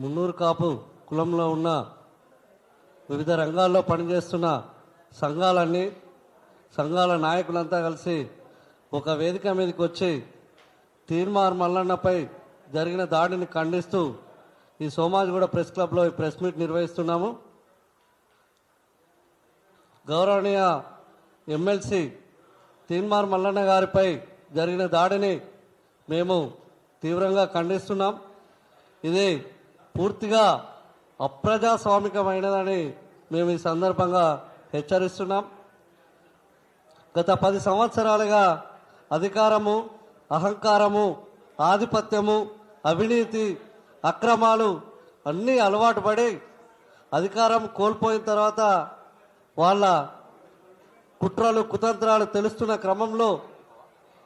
మున్నూరు కాపు కులంలో ఉన్న వివిధ రంగాల్లో పనిచేస్తున్న సంఘాల నాయకులంతా కలిసి ఒక వేదిక మీదకి వచ్చి తీన్మార్ మల్లన్నపై జరిగిన దాడిని ఖండిస్తూ ఈ సోమాజిగూడ ప్రెస్ క్లబ్లో ఈ ప్రెస్ మీట్ నిర్వహిస్తున్నాము. గౌరవనీయ ఎమ్మెల్సీ తీన్మార్ మల్లన్న గారిపై జరిగిన దాడిని మేము తీవ్రంగా ఖండిస్తున్నాం. ఇది పూర్తిగా అప్రజాస్వామికమైనదని మేము ఈ సందర్భంగా హెచ్చరిస్తున్నాం. గత 10 సంవత్సరాలుగా అధికారము, అహంకారము, ఆధిపత్యము, అవినీతి, అక్రమాలు అన్నీ అలవాటు పడి అధికారం కోల్పోయిన తర్వాత వాళ్ళ కుట్రలు కుతంత్రాలు తెలుస్తున్న క్రమంలో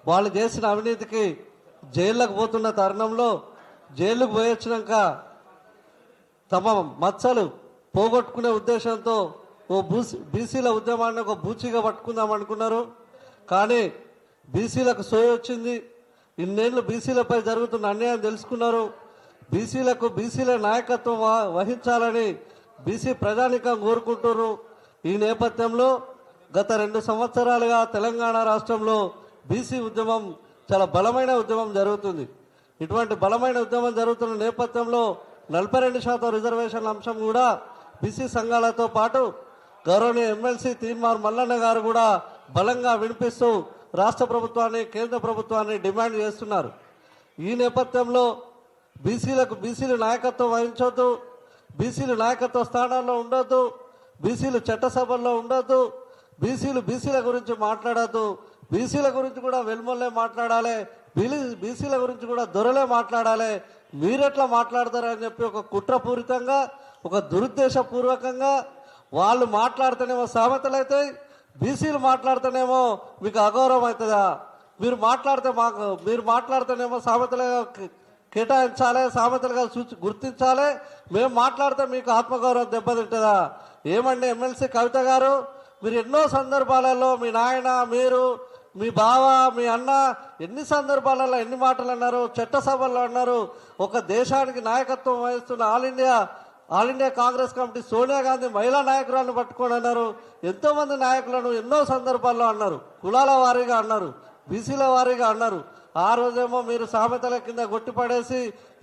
వాళ్ళు చేసిన అవినీతికి జైళ్ళకు పోతున్న తరుణంలో జైలుకు పోయొచ్చినాక తమ మచ్చలు పోగొట్టుకునే ఉద్దేశంతో బీసీల ఉద్యమాన్ని ఒక బూచిగా పట్టుకుందాం అనుకున్నారు. కానీ బీసీలకు సోయి వచ్చింది. ఇన్నేళ్లు బీసీలపై జరుగుతున్న అన్యాయం తెలుసుకున్నారు. బీసీల నాయకత్వం వహించాలని బీసీ ప్రజానీకం కోరుకుంటున్నారు. ఈ నేపథ్యంలో గత 2 సంవత్సరాలుగా తెలంగాణ రాష్ట్రంలో బీసీ ఉద్యమం చాలా బలమైన ఉద్యమం జరుగుతుంది. ఇటువంటి బలమైన ఉద్యమం జరుగుతున్న నేపథ్యంలో 42% రిజర్వేషన్ల అంశం కూడా బీసీ సంఘాలతో పాటు గౌరవనీయ ఎమ్మెల్సీ తీన్మార్ మల్లన్న గారు కూడా బలంగా వినిపిస్తూ రాష్ట్ర ప్రభుత్వాన్ని, కేంద్ర ప్రభుత్వాన్ని డిమాండ్ చేస్తున్నారు. ఈ నేపథ్యంలో బీసీలు నాయకత్వం వహించొద్దు, బీసీలు నాయకత్వ స్థానాల్లో ఉండొద్దు, బీసీలు చట్టసభల్లో ఉండొద్దు, బీసీల గురించి మాట్లాడద్దు, బీసీల గురించి కూడా వెల్మొల్లే మాట్లాడాలి, బీసీల గురించి కూడా దొరలే మాట్లాడాలి, మీరెట్లా మాట్లాడతారని చెప్పి ఒక కుట్రపూరితంగా, ఒక దురుద్దేశపూర్వకంగా వాళ్ళు మాట్లాడితేనేమో సామెతలు అవుతాయి, బీసీలు మాట్లాడితేనేమో మీకు అగౌరవం అవుతుందా? మీరు మాట్లాడితేనేమో సామెతలుగా కేటాయించాలి, సామెతలుగా గుర్తించాలి, మేము మాట్లాడితే మీకు ఆత్మగౌరవం దెబ్బతింటుందా? ఏమండి ఎమ్మెల్సీ కవిత గారు, మీరు ఎన్నో సందర్భాలలో మీ నాయన, మీరు, మీ బావ, మీ అన్న ఎన్ని సందర్భాలలో ఎన్ని మాటలు అన్నారు, చట్టసభల్లో అన్నారు. ఒక దేశానికి నాయకత్వం వహిస్తున్న all India Congress committee Sonia Gandhi మహిళా నాయకురాలను పట్టుకొని అన్నారు. ఎంతోమంది నాయకులను ఎన్నో సందర్భాల్లో అన్నారు. కులాల వారీగా అన్నారు, బీసీల వారీగా అన్నారు. ఆ రోజేమో మీరు సామెతల కింద కొట్టిపడేసి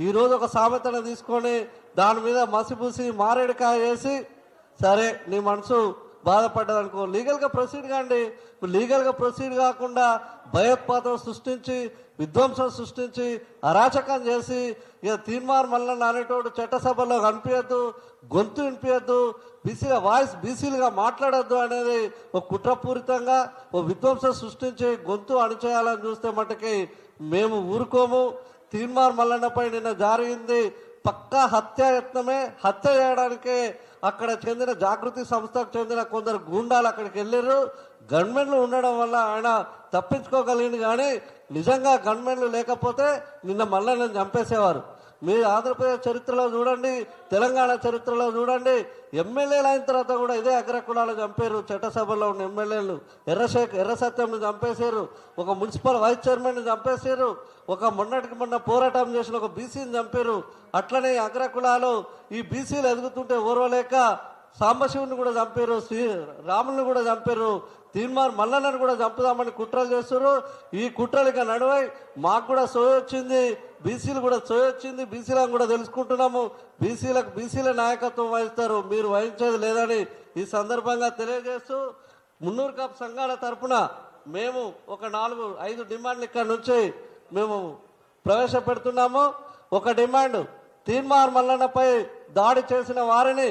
ఈరోజు ఒక సామెతను తీసుకొని దాని మీద మసిపూసి మారేడుకాయ వేసి సరే నీ మనసు బాధపడ్డది అనుకో, లీగల్గా ప్రొసీడ్ కాండి. లీగల్గా ప్రొసీడ్ కాకుండా భయోత్పాతం సృష్టించి, విధ్వంసం సృష్టించి, అరాచకం చేసి ఇక తీన్మార్ మల్లన్న అనేటోడు చట్టసభలో కనిపించద్దు, గొంతు వినిపించద్దు, బీసీల వాయిస్ బీసీలుగా మాట్లాడద్దు అనేది ఒక కుట్రపూరితంగా ఒక విధ్వంసం సృష్టించి గొంతు అణిచేయాలని చూస్తే మటుకి మేము ఊరుకోము. తీన్మార్ మల్లన్నపై నిన్న జరిగింది పక్కా హత్యాయత్నమే. హత్య చేయడానికే అక్కడ చెందిన జాగృతి సంస్థకు చెందిన కొందరు గూండాలు అక్కడికి వెళ్ళారు. గన్మెన్లు ఉండడం వల్ల ఆయన తప్పించుకోగలిగింది. కానీ నిజంగా గన్మెన్లు లేకపోతే నిన్న మల్లన్నను చంపేసేవారు. మీరు ఆంధ్రప్రదేశ్ చరిత్రలో చూడండి, తెలంగాణ చరిత్రలో చూడండి, ఎమ్మెల్యేలు అయిన తర్వాత కూడా ఇదే అగ్రకులాలు చంపారు. చట్టసభలో ఉన్న ఎమ్మెల్యేలు ఎర్ర సత్యంను చంపేశారు, ఒక మున్సిపల్ వైస్ చైర్మన్ని చంపేశారు, ఒక మొన్నటికి మొన్న పోరాటం చేసిన ఒక బీసీని చంపారు. అట్లనే అగ్రకులాలు ఈ బీసీలు ఎదుగుతుంటే ఓర్వలేక సాంబశివుని కూడా చంపారు, రాముని కూడా చంపారు, తీన్మార్ మల్లన్నను కూడా చంపుదామని కుట్రలు చేస్తారు. ఈ కుట్రలకి నడువై మాకు కూడా సోయి వచ్చింది, బీసీలు కూడా సోయి వచ్చింది, బీసీలను కూడా తెలుసుకుంటున్నాము. బీసీల నాయకత్వం వహిస్తారు, మీరు వహించేది లేదని ఈ సందర్భంగా తెలియజేస్తూ మున్నూరు కాపు సంఘాల తరఫున మేము ఒక 4-5 డిమాండ్లు ఇక్కడ నుంచి మేము ప్రవేశపెడుతున్నాము. ఒక డిమాండ్, తీన్మార్ మల్లన్నపై దాడి చేసిన వారిని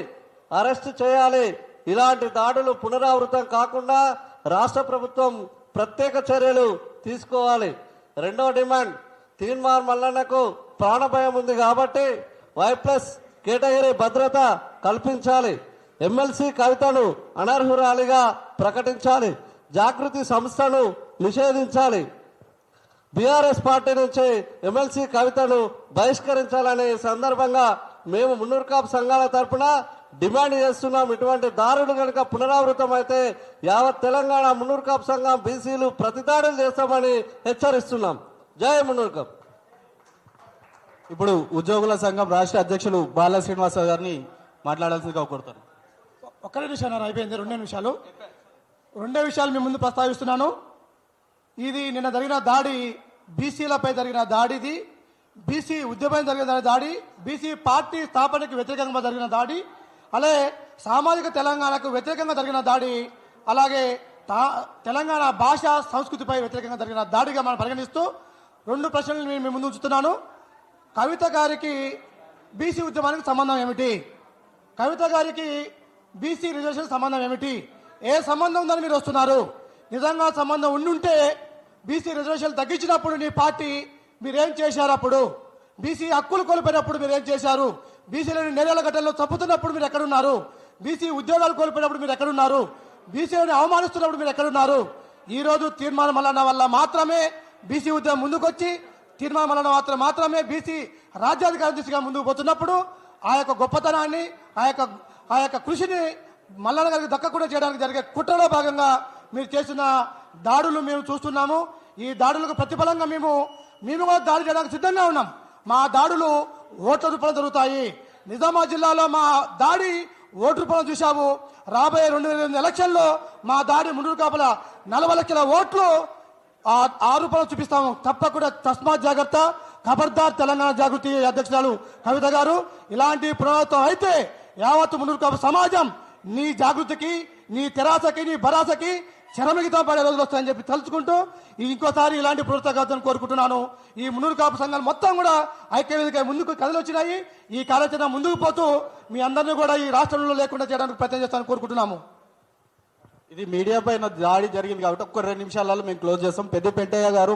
అరెస్ట్ చేయాలి. ఇలాంటి దాడులు పునరావృతం కాకుండా రాష్ట్ర ప్రభుత్వం ప్రత్యేక చర్యలు తీసుకోవాలి. రెండో డిమాండ్, తీన్మార్ మల్లన్నకు ప్రాణభయం ఉంది కాబట్టి Y+ కేటగిరీ భద్రత కల్పించాలి. ఎమ్మెల్సీ కవితను అనర్హురాలిగా ప్రకటించాలి. జాగృతి సంస్థను నిషేధించాలి. బీఆర్ఎస్ పార్టీ నుంచి ఎమ్మెల్సీ కవితను బహిష్కరించాలనే సందర్భంగా మేము మున్నూరు కాపు సంఘాల తరఫున డిమాండ్ చేస్తున్నాం. ఇటువంటి దారులు కనుక పునరావృతం అయితే యావత్ తెలంగాణ మున్నూరు కాపు సంఘం బీసీలు ప్రతిదాడులు చేస్తామని హెచ్చరిస్తున్నాం. జై మున్నూరు కాపు. ఇప్పుడు ఉద్యోగుల సంఘం రాష్ట్ర అధ్యక్షులు బాల శ్రీనివాసరావు గారిని మాట్లాడాల్సిందిగా కోరుతాను. ఒక్కడే నిమిషాలు అయిపోయింది, 2 నిమిషాలు. 2 విషయాలు మీ ముందు ప్రస్తావిస్తున్నాను. ఇది నిన్న జరిగిన దాడి బీసీలపై జరిగిన దాడిది, బీసీ ఉద్యమం జరిగిన దాడి, బీసీ పార్టీ స్థాపనకు వ్యతిరేకంగా జరిగిన దాడి, అలాగే సామాజిక తెలంగాణకు వ్యతిరేకంగా జరిగిన దాడి, అలాగే తెలంగాణ భాష సంస్కృతిపై వ్యతిరేకంగా జరిగిన దాడిగా మనం పరిగణిస్తూ 2 ప్రశ్నలు నేను మీ ముందు ఉంచుతున్నాను. కవిత గారికి బీసీ ఉద్యమానికి సంబంధం ఏమిటి? కవిత గారికి బీసీ రిజర్వేషన్ సంబంధం ఏమిటి? ఏ సంబంధం ఉందని మీరు వస్తున్నారు? నిజంగా సంబంధం ఉండుంటే బీసీ రిజర్వేషన్ తగ్గించినప్పుడు నీ పార్టీ మీరేం చేశారు? అప్పుడు బీసీ హక్కులు కోల్పోయినప్పుడు మీరేం చేశారు? బీసీలని నేరేళ్ల గడ్డల్లో చంపుతున్నప్పుడు మీరు ఎక్కడున్నారు? బీసీ ఉద్యోగాలు కోల్పోయినప్పుడు మీరు ఎక్కడున్నారు? బీసీలను అవమానిస్తున్నప్పుడు మీరు ఎక్కడున్నారు? ఈ రోజు తీర్మానం మల్లన్న వల్ల మాత్రమే బీసీ ఉద్యమం ముందుకొచ్చి, తీర్మానం మల్లన్న మాత్రమే బీసీ రాజ్యాధికార దిశగా ముందుకు పోతున్నప్పుడు ఆ యొక్క గొప్పతనాన్ని, ఆ యొక్క కృషిని మల్లన్న గారికి దక్కకుండా చేయడానికి జరిగే కుట్రలో భాగంగా మీరు చేసిన దాడులు మేము చూస్తున్నాము. ఈ దాడులకు ప్రతిఫలంగా మేము కూడా దాడి చేయడానికి సిద్ధంగా ఉన్నాం. మా దాడులు ఓట్ల రూపంలో జరుగుతాయి. నిజామాబాద్ జిల్లాలో మా దాడి ఓటు రూపంలో చూశాము. రాబోయే 2008 ఎలక్షన్లో మా దాడి ముందు కాపల 40 లక్షల ఓట్లు ఆ రూపంలో చూపిస్తాము. తప్పకుండా తస్మాత్ జాగ్రత్త, ఖబర్దార్ తెలంగాణ జాగృతి అధ్యక్షురాలు కవిత గారు. ఇలాంటి పునరావృతం అయితే యావత్తు ముందు కాపు సమాజం నీ జాగృతికి, నీ తెరాసకి, నీ భరాసకి చరమగితం పడే రోజులు వస్తాయని చెప్పి తలుచుకుంటూ ఇంకోసారి ఇలాంటి పునరుద్ధరణ కోరుకుంటున్నాను. ఈ మున్నూరు కాపు సంఘాలు మొత్తం కూడా ఐక్యవేదిక ముందుకు కథలు వచ్చినాయి. ఈ కార్యాచరణ ముందుకు పోతూ మీ అందరినీ కూడా ఈ రాష్ట్రంలో లేకుండా చేయడానికి ప్రయత్నం చేస్తానని కోరుకుంటున్నాము. ఇది మీడియా పైన దాడి జరిగింది కాబట్టి ఒక్క 2 నిమిషాలలో మేము క్లోజ్ చేస్తాం. పెద్ద పెంటయ్య గారు